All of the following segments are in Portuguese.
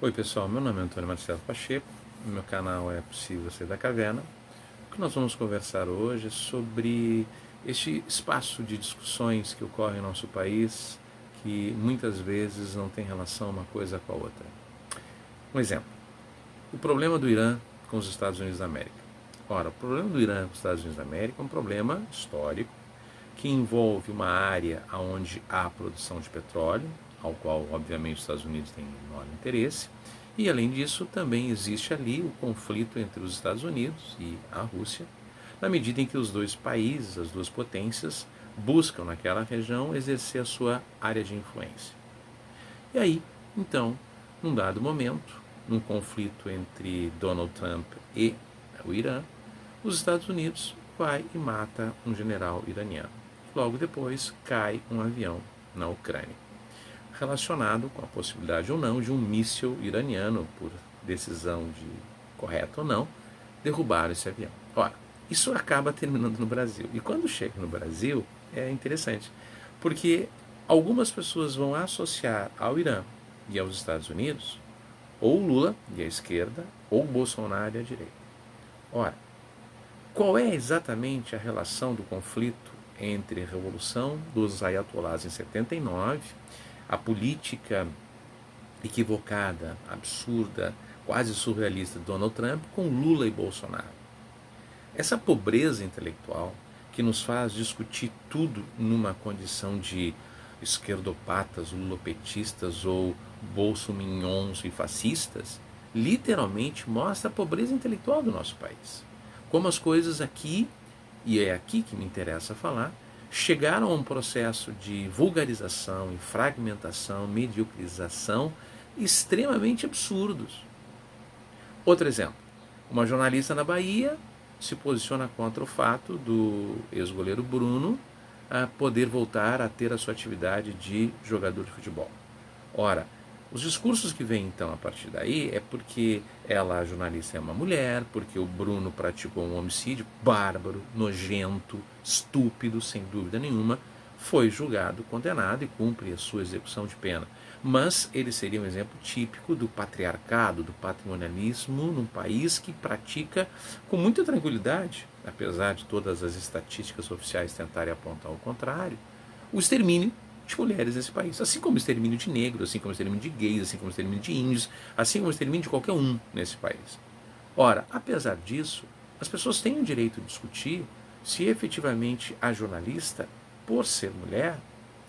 Oi pessoal, meu nome é Antônio Marcelo Pacheco, meu canal é Possível Ser da Caverna. O que nós vamos conversar hoje é sobre este espaço de discussões que ocorre em nosso país, que muitas vezes não tem relação uma coisa com a outra. Um exemplo, o problema do Irã com os Estados Unidos da América. Ora, o problema do Irã com os Estados Unidos da América é um problema histórico que envolve uma área onde há produção de petróleo, ao qual, obviamente, os Estados Unidos têm enorme interesse, e, além disso, também existe ali o conflito entre os Estados Unidos e a Rússia, na medida em que os dois países, as duas potências, buscam naquela região exercer a sua área de influência. E aí, então, num dado momento, num conflito entre Donald Trump e o Irã, os Estados Unidos vai e mata um general iraniano. Logo depois, cai um avião na Ucrânia, relacionado com a possibilidade ou não de um míssil iraniano, por decisão de correta ou não, derrubar esse avião. Ora, isso acaba terminando no Brasil. E quando chega no Brasil, é interessante, porque algumas pessoas vão associar ao Irã e aos Estados Unidos ou Lula e a esquerda, ou Bolsonaro e a direita. Ora, qual é exatamente a relação do conflito entre a Revolução dos Ayatollahs em 79, a política equivocada, absurda, quase surrealista de Donald Trump com Lula e Bolsonaro? Essa pobreza intelectual que nos faz discutir tudo numa condição de esquerdopatas, lulopetistas ou bolsominions e fascistas, literalmente mostra a pobreza intelectual do nosso país. Como as coisas aqui, e é aqui que me interessa falar, chegaram a um processo de vulgarização e fragmentação, mediocrização extremamente absurdos. Outro exemplo, uma jornalista na Bahia se posiciona contra o fato do ex-goleiro Bruno poder voltar a ter a sua atividade de jogador de futebol. Ora, os discursos que vêm então a partir daí é porque ela, a jornalista, é uma mulher, porque o Bruno praticou um homicídio bárbaro, nojento, estúpido, sem dúvida nenhuma, foi julgado, condenado e cumpre a sua execução de pena. Mas ele seria um exemplo típico do patriarcado, do patrimonialismo num país que pratica com muita tranquilidade, apesar de todas as estatísticas oficiais tentarem apontar o contrário, o extermínio de mulheres nesse país, assim como o extermínio de negros, assim como o extermínio de gays, assim como o extermínio de índios, assim como o extermínio de qualquer um nesse país. Ora, apesar disso, as pessoas têm o direito de discutir se efetivamente a jornalista, por ser mulher,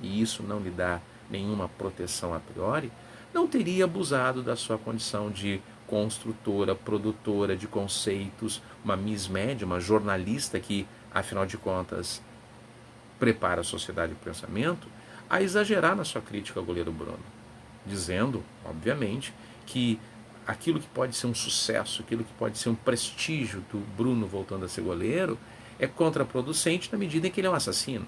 e isso não lhe dá nenhuma proteção a priori, não teria abusado da sua condição de construtora, produtora de conceitos, uma Miss Média, uma jornalista que, afinal de contas, prepara a sociedade para o pensamento, a exagerar na sua crítica ao goleiro Bruno, dizendo, obviamente, que aquilo que pode ser um sucesso, aquilo que pode ser um prestígio do Bruno voltando a ser goleiro, é contraproducente na medida em que ele é um assassino.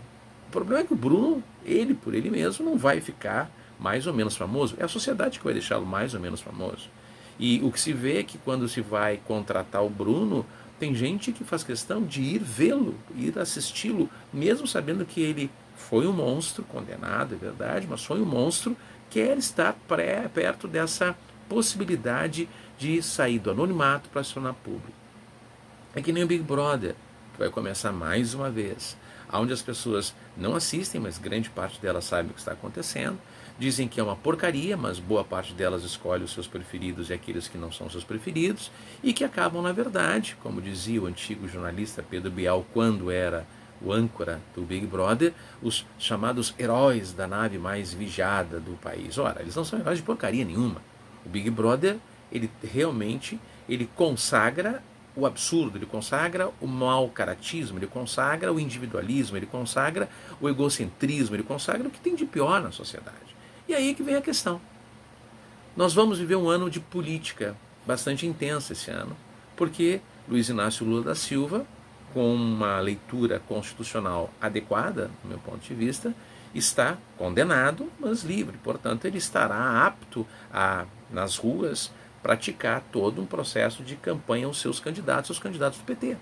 O problema é que o Bruno, ele por ele mesmo, não vai ficar mais ou menos famoso. É a sociedade que vai deixá-lo mais ou menos famoso. E o que se vê é que quando se vai contratar o Bruno, tem gente que faz questão de ir vê-lo, ir assisti-lo, mesmo sabendo que ele foi um monstro, condenado, é verdade, mas foi um monstro, quer estar perto dessa possibilidade de sair do anonimato para se tornar público. É que nem o Big Brother, que vai começar mais uma vez, onde as pessoas não assistem, mas grande parte delas sabe o que está acontecendo, dizem que é uma porcaria, mas boa parte delas escolhe os seus preferidos e aqueles que não são seus preferidos, e que acabam, na verdade, como dizia o antigo jornalista Pedro Bial quando era o âncora do Big Brother, os chamados heróis da nave mais vigiada do país. Ora, eles não são heróis de porcaria nenhuma. O Big Brother, ele realmente consagra o absurdo, ele consagra o mau caratismo, ele consagra o individualismo, ele consagra o egocentrismo, ele consagra o que tem de pior na sociedade. E aí que vem a questão. Nós vamos viver um ano de política bastante intensa esse ano, porque Luiz Inácio Lula da Silva, com uma leitura constitucional adequada, do meu ponto de vista, está condenado, mas livre. Portanto, ele estará apto a, nas ruas, praticar todo um processo de campanha aos seus candidatos do PT.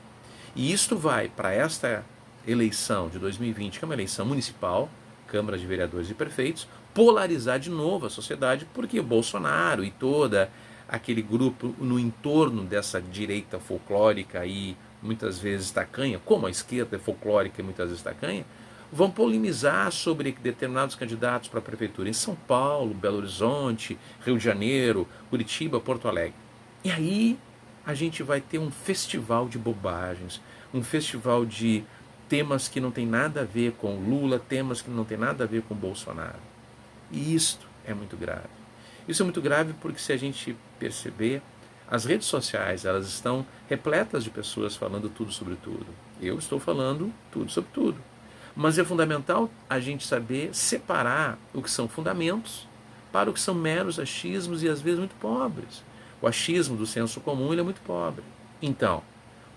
E isto vai para esta eleição de 2020, que é uma eleição municipal, Câmara de Vereadores e Prefeitos, polarizar de novo a sociedade, porque o Bolsonaro e toda aquele grupo no entorno dessa direita folclórica e muitas vezes tacanha, como a esquerda é folclórica e muitas vezes tacanha, vão polemizar sobre determinados candidatos para a prefeitura em São Paulo, Belo Horizonte, Rio de Janeiro, Curitiba, Porto Alegre. E aí a gente vai ter um festival de bobagens, um festival de temas que não tem nada a ver com Lula, temas que não tem nada a ver com Bolsonaro. E isto é muito grave. Isso é muito grave porque, se a gente perceber, as redes sociais, elas estão repletas de pessoas falando tudo sobre tudo. Eu estou falando tudo sobre tudo. Mas é fundamental a gente saber separar o que são fundamentos para o que são meros achismos e às vezes muito pobres. O achismo do senso comum, ele é muito pobre. Então,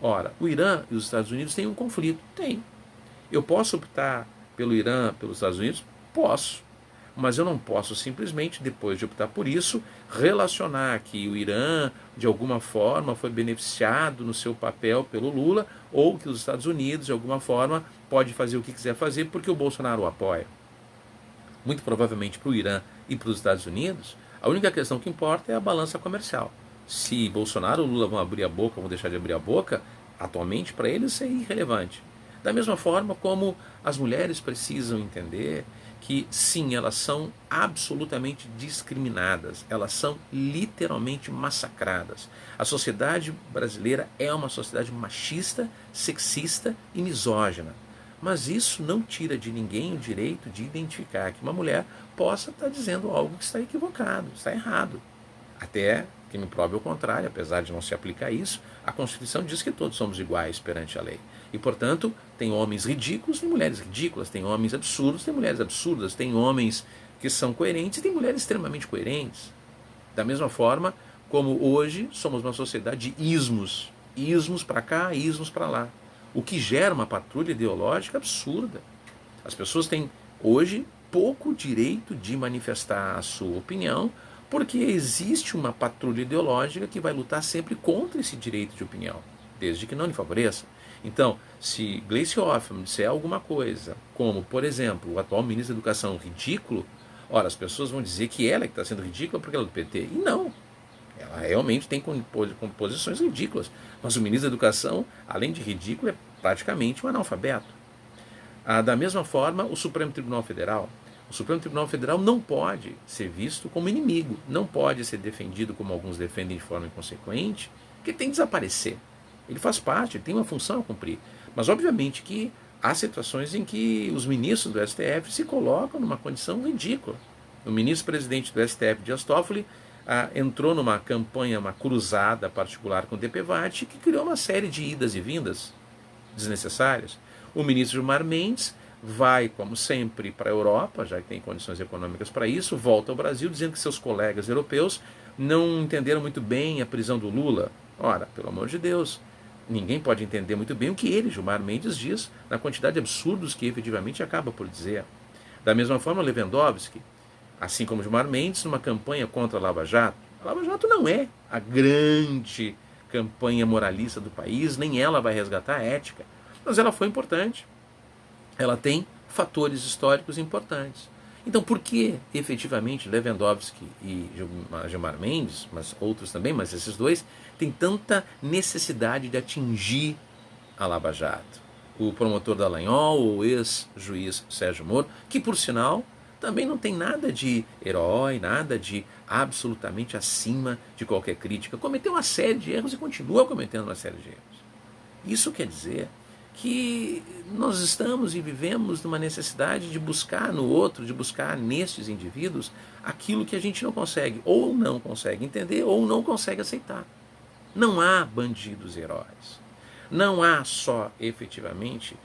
ora, o Irã e os Estados Unidos têm um conflito? Tem. Eu posso optar pelo Irã, pelos Estados Unidos? Posso. Mas eu não posso simplesmente, depois de optar por isso, relacionar que o Irã, de alguma forma, foi beneficiado no seu papel pelo Lula, ou que os Estados Unidos, de alguma forma, pode fazer o que quiser fazer porque o Bolsonaro o apoia. Muito provavelmente para o Irã e para os Estados Unidos, a única questão que importa é a balança comercial. Se Bolsonaro ou Lula vão abrir a boca, vão deixar de abrir a boca, atualmente para eles isso é irrelevante. Da mesma forma como as mulheres precisam entender que sim, elas são absolutamente discriminadas, elas são literalmente massacradas. A sociedade brasileira é uma sociedade machista, sexista e misógina. Mas isso não tira de ninguém o direito de identificar que uma mulher possa estar dizendo algo que está equivocado, está errado. Até que me prove o contrário, apesar de não se aplicar isso, a Constituição diz que todos somos iguais perante a lei. E, portanto, tem homens ridículos, tem mulheres ridículas, tem homens absurdos, tem mulheres absurdas, tem homens que são coerentes e tem mulheres extremamente coerentes. Da mesma forma como hoje somos uma sociedade de ismos, ismos para cá, ismos para lá, o que gera uma patrulha ideológica absurda. As pessoas têm hoje pouco direito de manifestar a sua opinião, porque existe uma patrulha ideológica que vai lutar sempre contra esse direito de opinião, desde que não lhe favoreça. Então, se Gleisi Hoffmann disser alguma coisa, como, por exemplo, o atual ministro da Educação ridículo, ora, as pessoas vão dizer que ela é que está sendo ridícula porque ela é do PT. E não, ela realmente tem composições ridículas. Mas o ministro da Educação, além de ridículo, é praticamente um analfabeto. Da mesma forma, o Supremo Tribunal Federal. O Supremo Tribunal Federal não pode ser visto como inimigo, não pode ser defendido como alguns defendem de forma inconsequente, porque tem que desaparecer. Ele faz parte, ele tem uma função a cumprir. Mas, obviamente, que há situações em que os ministros do STF se colocam numa condição ridícula. O ministro-presidente do STF, Dias Toffoli, entrou numa campanha, uma cruzada particular com o DPVAT, que criou uma série de idas e vindas desnecessárias. O ministro Gilmar Mendes vai, como sempre, para a Europa, já que tem condições econômicas para isso, volta ao Brasil dizendo que seus colegas europeus não entenderam muito bem a prisão do Lula. Ora, pelo amor de Deus, ninguém pode entender muito bem o que ele, Gilmar Mendes, diz na quantidade de absurdos que efetivamente acaba por dizer. Da mesma forma, Lewandowski, assim como Gilmar Mendes, numa campanha contra a Lava Jato. A Lava Jato não é a grande campanha moralista do país, nem ela vai resgatar a ética, mas ela foi importante. Ela tem fatores históricos importantes. Então, por que efetivamente Lewandowski e Gilmar Mendes, mas outros também, mas esses dois, têm tanta necessidade de atingir a Lava Jato? O promotor Dallagnol, o ex-juiz Sérgio Moro, que, por sinal, também não tem nada de herói, nada de absolutamente acima de qualquer crítica. Cometeu uma série de erros e continua cometendo uma série de erros. Isso quer dizer que nós estamos e vivemos numa necessidade de buscar no outro, de buscar nestes indivíduos aquilo que a gente não consegue, ou não consegue entender, ou não consegue aceitar. Não há bandidos heróis. Não há só, efetivamente,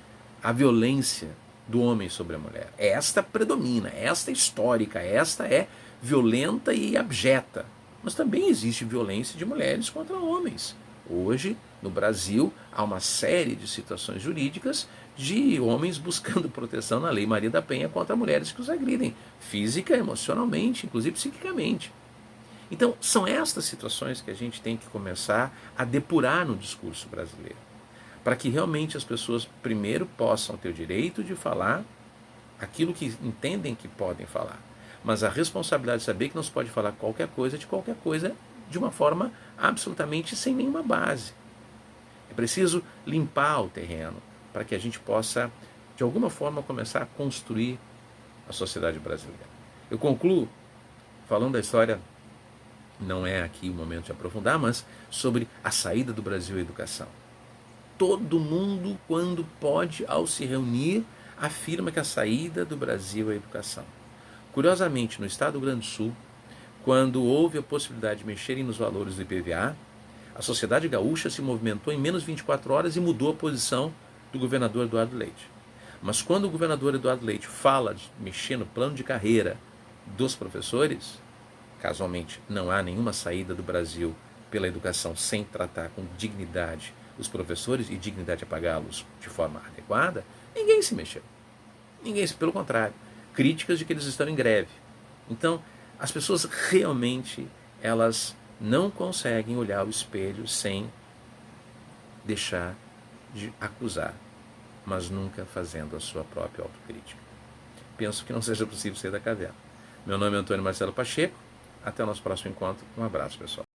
a violência do homem sobre a mulher. Esta predomina, esta é histórica, esta é violenta e abjeta. Mas também existe violência de mulheres contra homens. Hoje, no Brasil, há uma série de situações jurídicas de homens buscando proteção na Lei Maria da Penha contra mulheres que os agridem, física, emocionalmente, inclusive psiquicamente. Então, são estas situações que a gente tem que começar a depurar no discurso brasileiro, para que realmente as pessoas, primeiro, possam ter o direito de falar aquilo que entendem que podem falar, mas a responsabilidade de saber que não se pode falar qualquer coisa de uma forma absolutamente sem nenhuma base. É preciso limpar o terreno para que a gente possa, de alguma forma, começar a construir a sociedade brasileira. Eu concluo falando da história, não é aqui o momento de aprofundar, mas sobre a saída do Brasil à educação. Todo mundo, quando pode, ao se reunir, afirma que a saída do Brasil é a educação. Curiosamente, no estado do Rio Grande do Sul, quando houve a possibilidade de mexerem nos valores do IPVA, a sociedade gaúcha se movimentou em menos de 24 horas e mudou a posição do governador Eduardo Leite. Mas quando o governador Eduardo Leite fala de mexer no plano de carreira dos professores, casualmente não há nenhuma saída do Brasil pela educação sem tratar com dignidade os professores e dignidade a pagá-los de forma adequada, ninguém se mexeu. Pelo contrário, críticas de que eles estão em greve. Então, as pessoas realmente, elas não conseguem olhar o espelho sem deixar de acusar, mas nunca fazendo a sua própria autocrítica. Penso que não seja possível sair da caverna. Meu nome é Antônio Marcelo Pacheco. Até o nosso próximo encontro. Um abraço, pessoal.